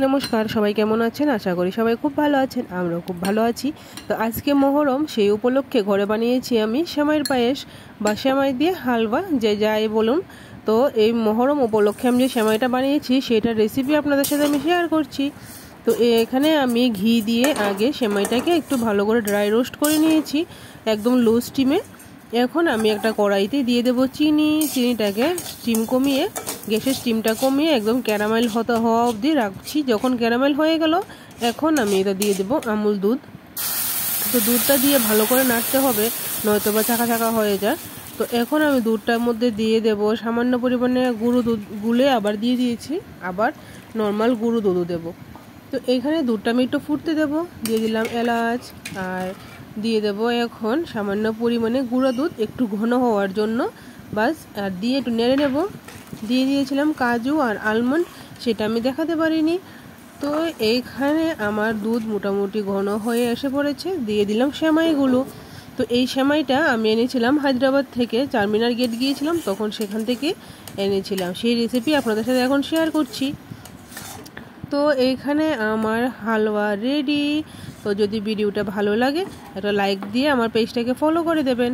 নমস্কার, সবাই কেমন আছেন? আশা করি সবাই খুব ভালো আছেন। আমরাও খুব ভালো আছি। তো আজকে মহরম, সেই উপলক্ষে ঘরে বানিয়েছি আমি সেমাইয়ের পায়েস বা সেমাই দিয়ে হালুয়া, যে যাই বলুন। তো এই মহরম উপলক্ষে আমি যে সেমাইটা বানিয়েছি সেটার রেসিপি আপনাদের সাথে আমি শেয়ার করছি। তো এখানে আমি ঘি দিয়ে আগে সেমাইটাকে একটু ভালো করে ড্রাই রোস্ট করে নিয়েছি, একদম লো স্টিমে। এখন আমি একটা কড়াইতে দিয়ে দেবো চিনিটাকে স্টিম কমিয়ে, গ্যাসের স্টিমটা কমিয়ে একদম ক্যারামেল হওয়া অবধি রাখছি। যখন ক্যারামেল হয়ে গেল, এখন আমি এটা দিয়ে দেবো আমুল দুধ। তো দুধটা দিয়ে ভালো করে নাড়তে হবে, নয়তো বা চাকা চাকা হয়ে যায়। তো এখন আমি দুধটার মধ্যে দিয়ে দেব সামান্য পরিমাণে গুঁড়ো দুধ, গুলে আবার দিয়ে দিয়েছি, আবার নর্মাল গুঁড়ো দুধও দেবো। তো এখানে দুধটা আমি একটু ফুটতে দেবো, দিয়ে দিলাম এলাচ, আর দিয়ে দেবো এখন সামান্য পরিমাণে গুঁড়ো দুধ একটু ঘন হওয়ার জন্য, বাস। আর দিয়ে একটু নেড়ে নেব। দিয়ে দিয়েছিলাম কাজু আর আলমন্ড, সেটা আমি দেখাতে পারিনি। তো এইখানে আমার দুধ মোটামুটি ঘন হয়ে এসে পড়েছে, দিয়ে দিলাম সেমাইগুলো। তো এই সেমাইটা আমি এনেছিলাম হায়দ্রাবাদ থেকে, চারমিনার গেট গিয়েছিলাম তখন, সেখান থেকে এনেছিলাম। সেই রেসিপি আপনাদের সাথে এখন শেয়ার করছি। তো এইখানে আমার হালুয়া রেডি। তো যদি ভিডিওটা ভালো লাগে একটা লাইক দিয়ে আমার পেজটাকে ফলো করে দেবেন।